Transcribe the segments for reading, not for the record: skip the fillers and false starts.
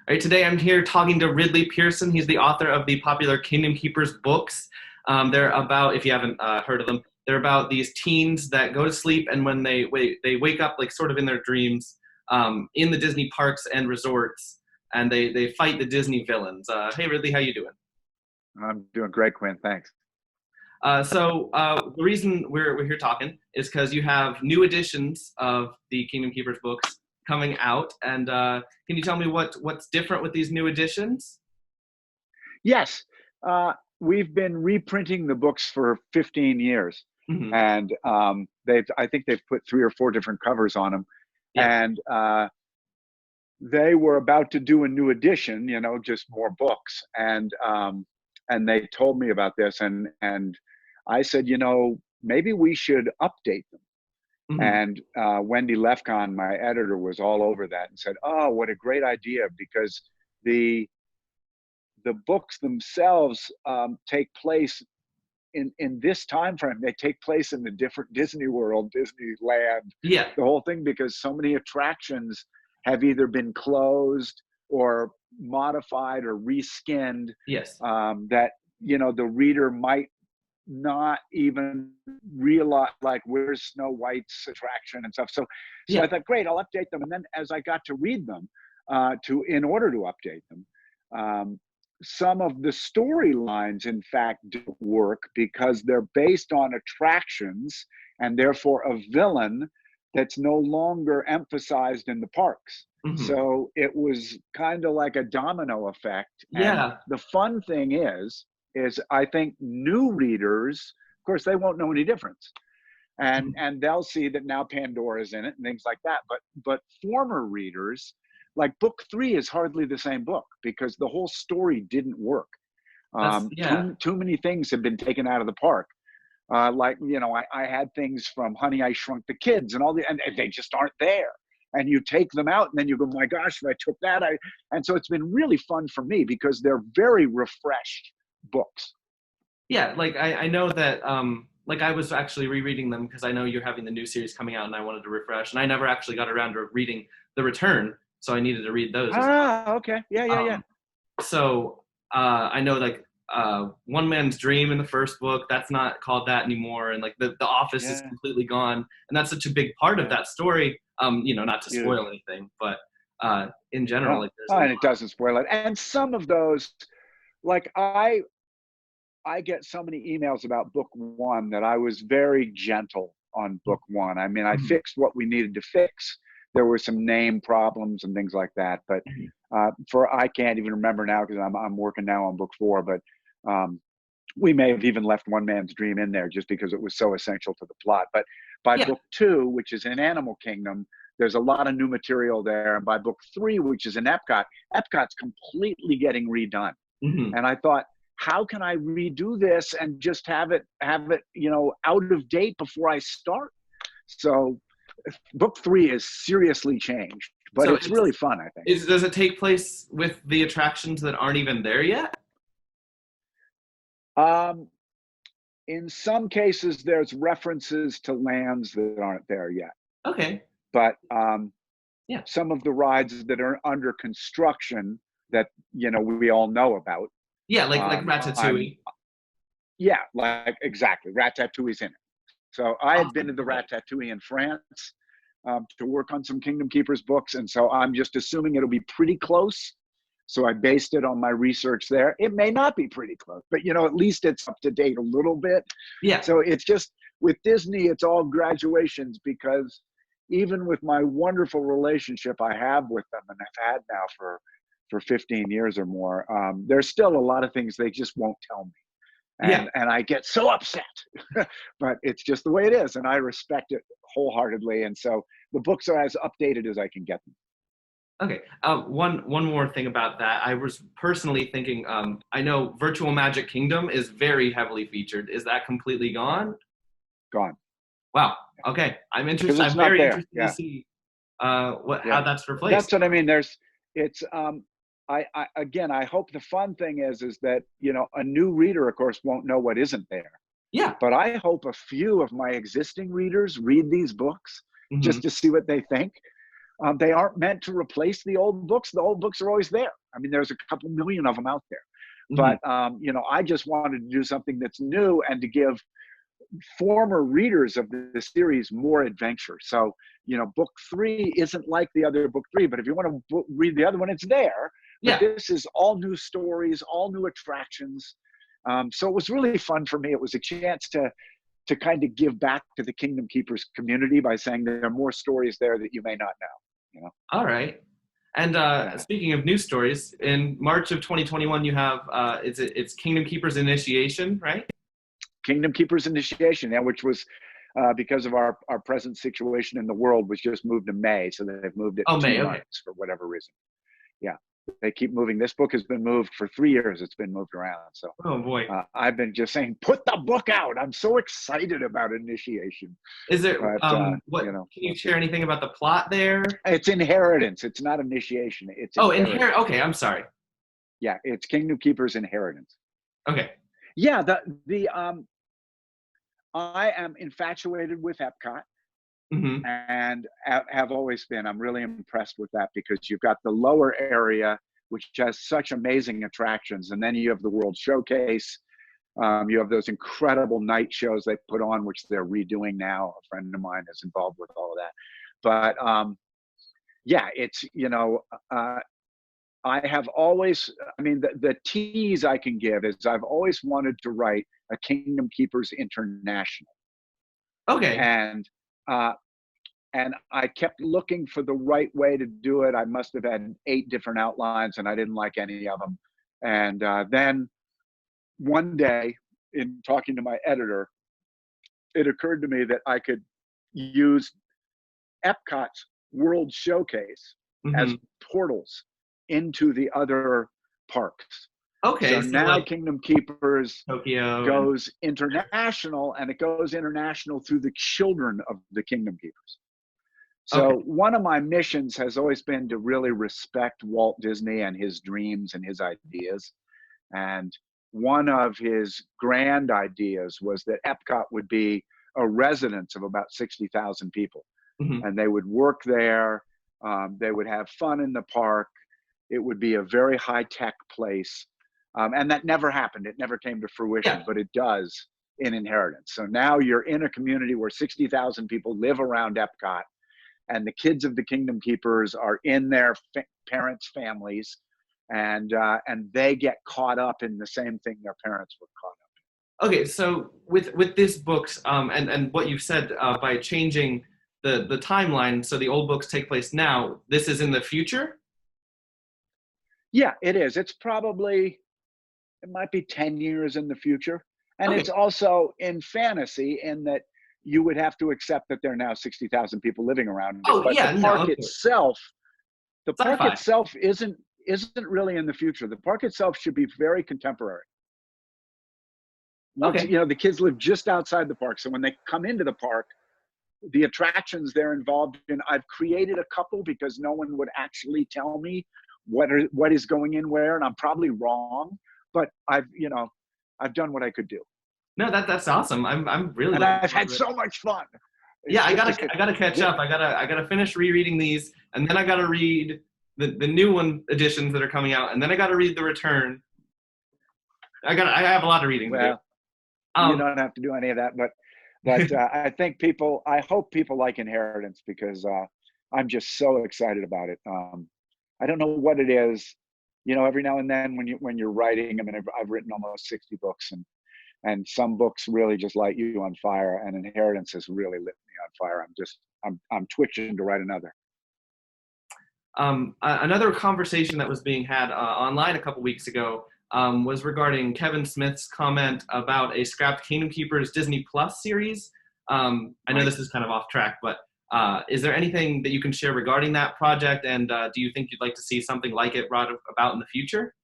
All right, today I'm here talking to Ridley Pearson. He's the author of the popular Kingdom Keepers books. They're about, if you haven't heard of them, they're about these teens that go to sleep and when they wake up like sort of in their dreams in the Disney parks and resorts, and they fight the Disney villains. Hey Ridley, how you doing? I'm doing great, Quinn. Thanks. The reason we're here talking is because you have new editions of the Kingdom Keepers books coming out, and can you tell me what's different with these new editions? Yes, we've been reprinting the books for 15 years, Hmm. and I think they've put three or four different covers on them, Yeah, and they were about to do a new edition, just more books, and they told me about this, and I said, maybe we should update them. hmm, And Wendy Lefcon, my editor, was all over that and said, "Oh, what a great idea!" Because the the books themselves take place in this time frame. They take place in the different Disney World, Disneyland, yeah, the whole thing, because so many attractions have either been closed or modified or reskinned, yes, that the reader might not even realize, like, where's Snow White's attraction and stuff. So I yeah, thought, great, I'll update them. And then as I got to read them, to in order to update them, um, some of the storylines, in fact, don't work because they're based on attractions and therefore a villain that's no longer emphasized in the parks. hmm, So it was kind of like a domino effect. And yeah, the fun thing is I think new readers, of course, they won't know any difference, and mhm. and they'll see that now Pandora's in it and things like that. But former readers, like book three, is hardly the same book because the whole story didn't work. That's yeah, Too many things have been taken out of the park. Like I had things from Honey I Shrunk the Kids and all and they just aren't there. And you take them out, and then you go, my gosh, if I took that, and so it's been really fun for me because they're very refreshed books. yeah. Like I know that like I was actually rereading them because I know you're having the new series coming out, and I wanted to refresh, and I never actually got around to reading The Return, so I needed to read those as Ah, okay. Yeah, yeah, well. yeah. So I know like One Man's Dream in the first book, that's not called that anymore, and like the office is Yeah, completely gone, and that's such a big part of yeah. that story. Not to Yeah. spoil anything, but in general, No. like there's Oh, a and lot. it doesn't spoil it. And some of those, like I get so many emails about book one that I was very gentle on book one. I mean, I Mhm, fixed what we needed to fix. There were some name problems and things like that, but mhm. for I can't even remember now because I'm working now on book four. But um, we may have even left One Man's Dream in there just because it was so essential to the plot. But by Yeah. book two, which is in Animal Kingdom, there's a lot of new material there. And by book three, which is in Epcot, Epcot's completely getting redone. Hmm. And I thought, how can I redo this and just have it out of date before I start? So book three is seriously changed, but So it's really fun, I think. does it take place with the attractions that aren't even there yet? Um, in some cases, there's references to lands that aren't there yet, Okay. but Yeah. some of the rides that are under construction that we all know about. Yeah, like I'm Ratatouille. Yeah, like exactly. Ratatouille's in it. So I had been Awesome. to the Okay. Ratatouille in France to work on some Kingdom Keepers books, and so I'm just assuming it'll be pretty close. So I based it on my research there. It may not be pretty close, but at least it's up to date a little bit. Yeah. So it's just with Disney, it's all graduations because even with my wonderful relationship I have with them and have had now for 15 years or more, there's still a lot of things they just won't tell me, Yeah. and I get so upset. But it's just the way it is, and I respect it wholeheartedly. And so the books are as updated as I can get them. Okay. One more thing about that. I was personally thinking. I know Virtual Magic Kingdom is very heavily featured. Is that completely gone? Gone. Wow. Okay. I'm Because interested. it's I'm not very there. interested to Yeah, see what how yeah. that's replaced. That's what I mean. It's I again, I hope the fun thing is that a new reader, of course, won't know what isn't there. Yeah. But I hope a few of my existing readers read these books Hmm. just to see what they think. They aren't meant to replace the old books. The old books are always there. I mean, there's a couple million of them out there. Mhm. But I just wanted to do something that's new and to give former readers of the series more adventure. So, book 3 isn't like the other book 3, but if you want to read the other one, it's there. But Yeah. this is all new stories, all new attractions. So it was really fun for me. It was a chance to kind of give back to the Kingdom Keepers community by saying there are more stories there that you may not know. All right. And Yeah. speaking of news stories, in March of 2021, you have it's Kingdom Keepers Initiation, right? Kingdom Keepers Initiation, yeah, which was because of our present situation in the world, was just moved to May. So they've moved it Oh, 2 May. Okay. months for whatever reason. Yeah, they keep moving. This book has been moved for 3 years. It's been moved around. So Oh boy. I've been just saying, put the book out. I'm so excited about Initiation. Is it But what? Can you share anything about the plot there? it's Inheritance. It's not Initiation. It's Oh, Inheritance. Okay, I'm sorry. Yeah, it's Kingdom Keepers Inheritance. Okay. Yeah, I am infatuated with Epcot. Mm-hmm. And have always been. I'm really impressed with that because you've got the lower area, which has such amazing attractions, and then you have the World Showcase. You have those incredible night shows they put on, which they're redoing now. A friend of mine is involved with all of that. But yeah, it's I have always. I mean, the tease I can give is I've always wanted to write a Kingdom Keepers International, Okay. uh, and I kept looking for the right way to do it. I must have had 8 different outlines, and I didn't like any of them. And then one day, in talking to my editor, it occurred to me that I could use Epcot's World Showcase as Mm-hmm. portals into the other parks. Okay. So So now like Kingdom Keepers Tokyo and goes international, and it goes international through the children of the Kingdom Keepers. okay. So one of my missions has always been to really respect Walt Disney and his dreams and his ideas. And one of his grand ideas was that Epcot would be a residence of about 60,000 people. Mm-hmm. And they would work there. They would have fun in the park. It would be a very high-tech place. And that never happened. It never came to fruition, Yeah. but it does in Inheritance. So now you're in a community where 60,000 people live around Epcot, and the kids of the Kingdom Keepers are in their parents' families, and they get caught up in the same thing their parents were caught up Okay. So with this books and what you've said by changing the timeline, so the old books take place now. This is in the future. in. Yeah, it is. It might be 10 years in the future, and Okay. it's also in fantasy in that you would have to accept that there are now 60,000 people living around it. Oh But the yeah. No. park Okay. itself, the park Sci-fi. itself isn't really in the future. The park itself should be very contemporary. Once Okay. the kids live just outside the park, so when they come into the park, the attractions they're involved in, I've created a couple because no one would actually tell me what is going in where, and I'm probably wrong, but I've done what I could do, No, that's awesome. I'm really and looking I've forward had to it. so much fun. Yeah, It's I gotta catch up. I gotta finish rereading these, and then I gotta read the new one editions that are coming out, and then I gotta read the return. I have a lot of reading to do. Well, you don't have to do any of that, but I hope people like Inheritance because I'm just so excited about it. I don't know what it is. Every now and then when you're writing, I mean, I've written almost 60 books, and some books really just light you on fire, and Inheritance has really lit me on fire. I'm twitching to write another. Another conversation that was being had online a couple weeks ago was regarding Kevin Smith's comment about a scrapped Kingdom Keepers Disney Plus series. I know Right. this is kind of off track, but is there anything that you can share regarding that project? And do you think you'd like to see something like it brought about in the future?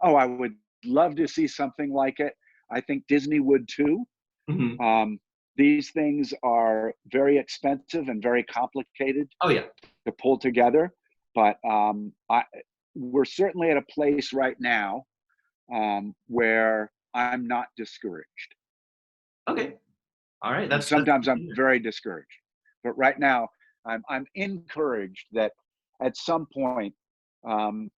Oh, I would love to see something like it. I think Disney would too. Mm-hmm. These things are very expensive and very complicated Oh yeah. to pull together, but we're certainly at a place right now where I'm not discouraged. Okay. All right. And That's sometimes I'm very discouraged, but right now I'm encouraged that at some point, and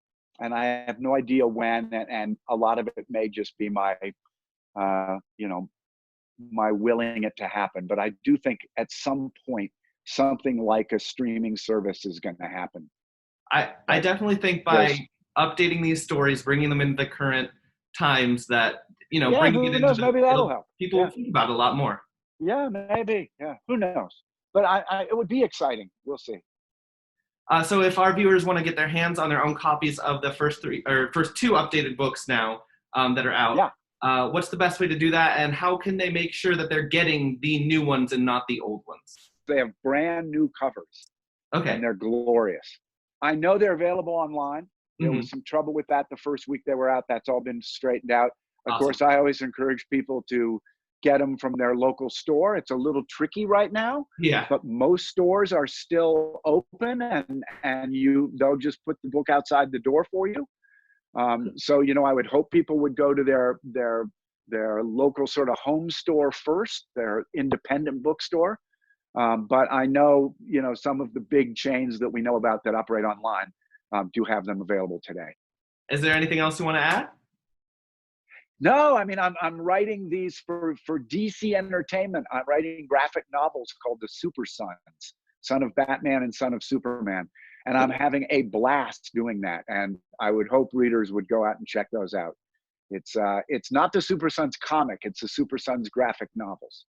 I have no idea when, and a lot of it may just be my, you know, my willing it to happen. But I do think at some point, something like a streaming service is going to happen. I definitely think by updating these stories, bringing them into the current times, that, you know, yeah, bringing who it into knows? Maybe that'll help. people Yeah, will think about it a lot more. yeah, maybe. Yeah, who knows? But it would be exciting. We'll see. So if our viewers want to get their hands on their own copies of the first two updated books now that are out, Yeah. What's the best way to do that, and how can they make sure that they're getting the new ones and not the old ones? They have brand new covers, Okay. and they're glorious. I know they're available online. There Mm-hmm. was some trouble with that the first week they were out. That's all been straightened out. Of Awesome. course, I always encourage people to get them from their local store. It's a little tricky right now. Yeah. But most stores are still open, and they'll just put the book outside the door for you. So, you know, I would hope people would go to their local sort of home store first, their independent bookstore. But I know, you know, some of the big chains that we know about that operate online do have them available today. Is there anything else you want to add? No, I mean, I'm writing these for DC Entertainment. I'm writing graphic novels called The Super Sons, Son of Batman and Son of Superman. And I'm having a blast doing that. And I would hope readers would go out and check those out. It's not the Super Sons comic, it's the Super Sons graphic novels.